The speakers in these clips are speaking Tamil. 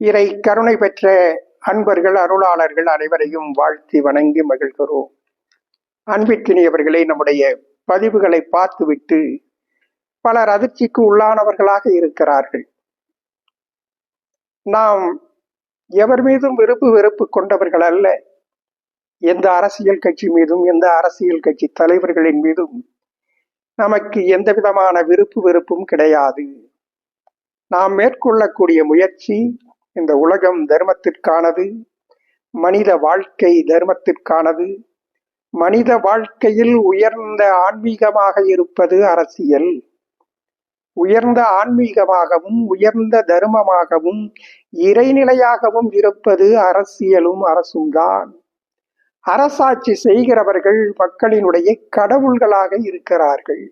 இறை கருணை பெற்ற அன்பர்கள் அருளாளர்கள் அனைவரையும் வாழ்த்தி வணங்கி மகிழ்கிறோம். அன்பிற்கினியவர்களை, நம்முடைய பதிவுகளை பார்த்துவிட்டு பலர் அதிர்ச்சிக்கு உள்ளானவர்களாக இருக்கிறார்கள். நாம் எவர் மீதும் வெறுப்பு கொண்டவர்கள் அல்ல. எந்த அரசியல் கட்சி மீதும் எந்த அரசியல் கட்சி தலைவர்களின் மீதும் நமக்கு எந்த விதமான வெறுப்பும் கிடையாது. நாம் மேற்கொள்ளக்கூடிய முயற்சி இந்த உலகம் தர்மத்திற்கானது, மனித வாழ்க்கை தர்மத்திற்கானது. மனித வாழ்க்கையில் உயர்ந்த ஆன்மீகமாக இருப்பது அரசியல். உயர்ந்த ஆன்மீகமாகவும் உயர்ந்த தர்மமாகவும் இறைநிலையாகவும் இருப்பது அரசியலும் அரசும் தான். அரசாட்சி செய்கிறவர்கள் மக்களினுடைய கடவுள்களாக இருக்கிறார்கள்.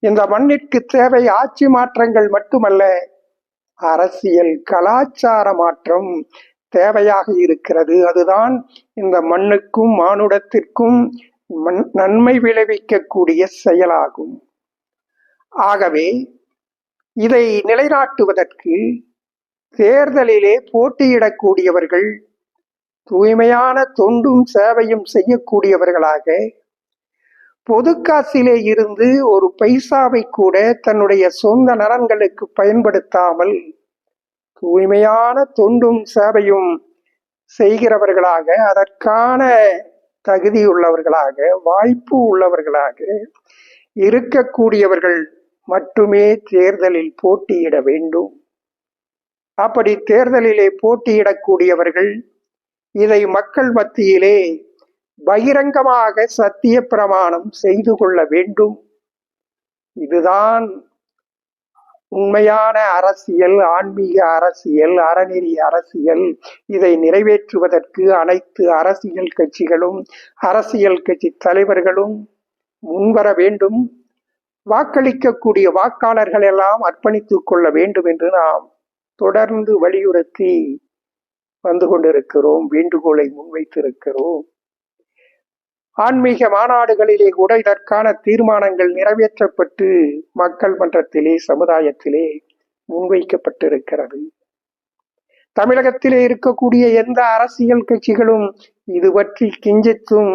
இந்த மண்ணிற்கு தேவை ஆட்சி மாற்றங்கள் மட்டுமல்ல, அரசியல் கலாச்சார மாற்றம் தேவையாக இருக்கிறது. அதுதான் இந்த மண்ணுக்கும் மானுடத்திற்கும் நன்மை விளைவிக்கக்கூடிய செயலாகும். ஆகவே இதை நிலைநாட்டுவதற்கு தேர்தலிலே போட்டியிடக்கூடியவர்கள் தூய்மையான தொண்டும் சேவையும் செய்யக்கூடியவர்களாக, பொது காசிலே இருந்து ஒரு பைசாவை கூட தன்னுடைய சொந்த நலன்களுக்கு பயன்படுத்தாமல் தூய்மையான தொண்டும் சேவையும் செய்கிறவர்களாக, அதற்கான தகுதியுள்ளவர்களாக, வாய்ப்பு உள்ளவர்களாக இருக்கக்கூடியவர்கள் மட்டுமே தேர்தலில் போட்டியிட வேண்டும். அப்படி தேர்தலிலே போட்டியிடக்கூடியவர்கள் இதை மக்கள் மத்தியிலே பகிரங்கமாக சத்திய பிரமாணம் செய்து கொள்ள வேண்டும். இதுதான் உண்மையான அரசியல், ஆன்மீக அரசியல், அறநெறி அரசியல். இதை நிறைவேற்றுவதற்கு அனைத்து அரசியல் கட்சிகளும் அரசியல் கட்சி தலைவர்களும் முன்வர வேண்டும். வாக்களிக்கக்கூடிய வாக்காளர்கள் எல்லாம் அர்ப்பணித்துக் கொள்ள வேண்டும் என்று நாம் தொடர்ந்து வலியுறுத்தி வந்து கொண்டிருக்கிறோம், வேண்டுகோளை முன்வைத்திருக்கிறோம். ஆன்மீக மாநாடுகளிலே கூட இதற்கான தீர்மானங்கள் நிறைவேற்றப்பட்டு மக்கள் மன்றத்திலே, சமுதாயத்திலே முன்வைக்கப்பட்டிருக்கிறது. தமிழகத்திலே இருக்கக்கூடிய எந்த அரசியல் கட்சிகளும் இது பற்றி கிஞ்சித்தும்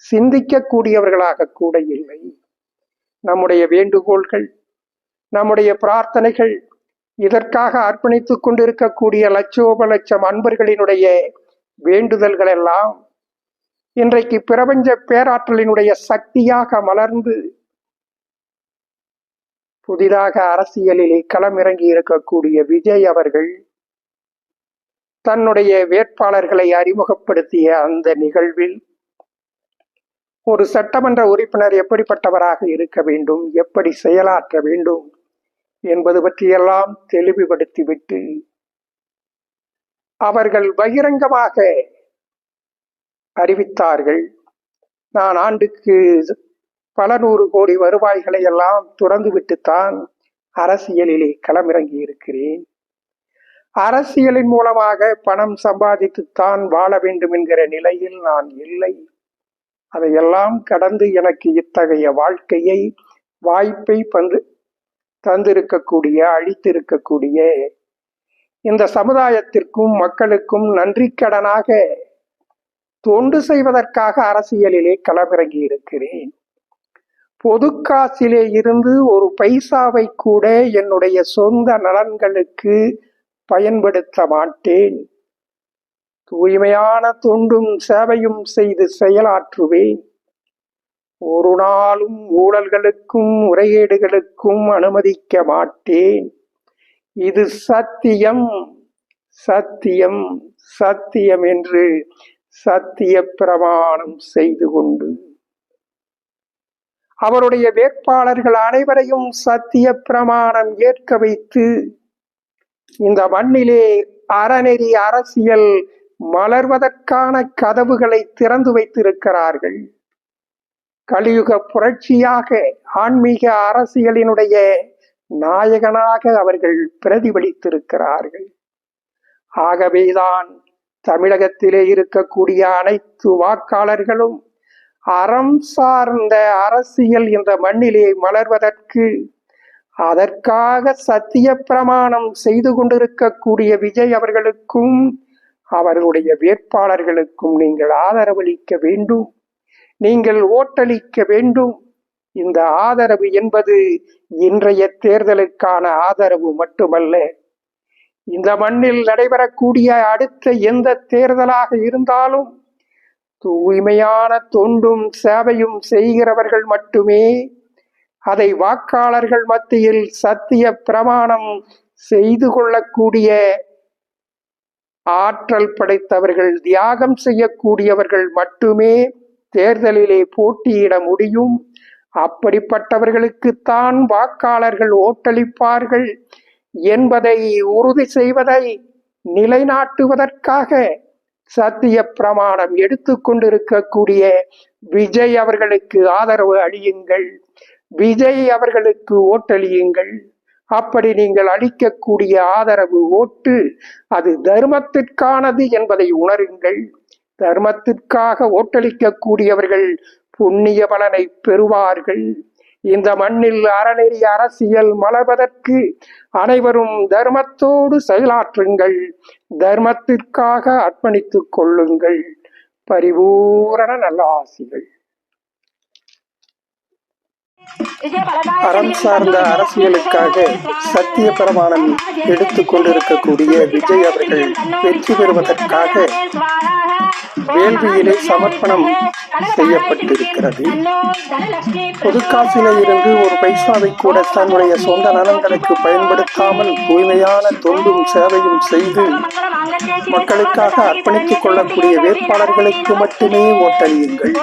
சிந்திக்கக்கூடியவர்களாக கூட இல்லை. நம்முடைய வேண்டுகோள்கள், நம்முடைய பிரார்த்தனைகள், இதற்காக அர்ப்பணித்துக் கொண்டிருக்கக்கூடிய லட்சோப லட்சம் அன்பர்களினுடைய வேண்டுதல்கள் எல்லாம் இன்றைக்கு பிரபஞ்ச பேராற்றலினுடைய சக்தியாக மலர்ந்து புதிதாக அரசியலிலே களமிறங்கி இருக்கக்கூடிய விஜய் அவர்கள் தன்னுடைய வேட்பாளர்களை அறிமுகப்படுத்திய அந்த நிகழ்வில் ஒரு சட்டமன்ற உறுப்பினர் எப்படிப்பட்டவராக இருக்க வேண்டும், எப்படி செயலாற்ற வேண்டும் என்பது பற்றியெல்லாம் தெளிவுபடுத்திவிட்டு அவர்கள் பகிரங்கமாக அறிவித்தார்கள். நான் ஆண்டுக்கு பல 100 கோடி வருவாய்களை எல்லாம் துறந்துவிட்டுத்தான் அரசியலிலே களமிறங்கி இருக்கிறேன். அரசியலின் மூலமாக பணம் சம்பாதித்துத்தான் வாழ வேண்டும் என்கிற நிலையில் நான் இல்லை. அதையெல்லாம் கடந்து எனக்கு இத்தகைய வாழ்க்கையை, வாய்ப்பை தந்திருக்கக்கூடிய, அளித்திருக்கக்கூடிய இந்த சமுதாயத்திற்கும் மக்களுக்கும் நன்றிக்கடனாக தொண்டு செய்வதற்காக அரசியலிலே களமிறங்கி இருக்கிறேன். பொது காசிலே இருந்து ஒரு பைசாவை கூட என்னுடைய சொந்த நலன்களுக்கு பயன்படுத்த மாட்டேன். தூய்மையான தொண்டும் சேவையும் செய்து செயலாற்றுவேன். ஒரு நாளும் ஊழல்களுக்கும் முறைகேடுகளுக்கும் அனுமதிக்க மாட்டேன். இது சத்தியம், சத்தியம், சத்தியம் என்று சத்திய பிரமாணம் செய்து கொண்டு அவருடைய வேட்பாளர்கள் அனைவரையும் சத்திய பிரமாணம் ஏற்க வைத்து இந்த மண்ணிலே அறநெறி அரசியல் மலர்வதற்கான கதவுகளை திறந்து வைத்திருக்கிறார்கள். கலியுக புரட்சியாக ஆன்மீக அரசியலினுடைய நாயகனாக அவர்கள் பிரதிபலித்திருக்கிறார்கள். ஆகவேதான் தமிழகத்திலே இருக்கக்கூடிய அனைத்து வாக்காளர்களும் அறம் சார்ந்த அரசியல் இந்த மண்ணிலே மலர்வதற்கு, அதற்காக சத்திய பிரமாணம் செய்து கொண்டிருக்கக்கூடிய விஜய் அவர்களுக்கும் அவர்களுடைய வேட்பாளர்களுக்கும் நீங்கள் ஆதரவளிக்க வேண்டும், நீங்கள் ஓட்டளிக்க வேண்டும். இந்த ஆதரவு என்பது இன்றைய தேர்தலுக்கான ஆதரவு மட்டுமல்ல, இந்த மண்ணில் நடைபெறக்கூடிய அடுத்த எந்த தேர்தலாக இருந்தாலும் தூய்மையான தொண்டும் சேவையும் செய்கிறவர்கள் மட்டுமே அதை வாக்காளர்கள் மத்தியில் சத்திய பிரமாணம் செய்து கொள்ளக்கூடிய ஆற்றல் படைத்தவர்கள், தியாகம் செய்யக்கூடியவர்கள் மட்டுமே தேர்தலிலே போட்டியிட முடியும். அப்படிப்பட்டவர்களுக்குத்தான் வாக்காளர்கள் ஓட்டளிப்பார்கள் என்பதை உறுதி செய்வதை நிலைநாட்டுவதற்காக சத்திய பிரமாணம் எடுத்துக்கொண்டிருக்கக்கூடிய விஜய் அவர்களுக்கு ஆதரவு அளியுங்கள், விஜய் அவர்களுக்கு ஓட்டளியுங்கள். அப்படி நீங்கள் அளிக்கக்கூடிய ஆதரவு ஓட்டு அது தர்மத்திற்கானது என்பதை உணருங்கள். தர்மத்திற்காக ஓட்டளிக்கக்கூடியவர்கள் புண்ணிய பலனை பெறுவார்கள். இந்த மண்ணில் அறநெறி அரசியல் மலர்வதற்கு அனைவரும் தர்மத்தோடு செயலாற்றுங்கள், தர்மத்திற்காக அர்ப்பணித்துக் கொள்ளுங்கள். பரிபூரண நல்லாசிகள். அறம் சார்ந்த அரசியலுக்காக சத்திய பிரமாணம் எடுத்துக் கொண்டிருக்கக்கூடிய விஜய் அவர்கள் வெற்றி பெறுவதற்காக வேள்வியிலே சமர்ப்பணம் செய்யப்பட்டிருக்கிறது. பொதுக்காசில இருந்து ஒரு பைசாவை கூட தன்னுடைய சொந்த நலன்களுக்கு பயன்படுத்தாமல் தூய்மையான தொண்டும் சேவையும் செய்து மக்களுக்காக அர்ப்பணித்துக் கொள்ளக்கூடிய வேட்பாளர்களுக்கு மட்டுமே ஓட்டளியுங்கள்.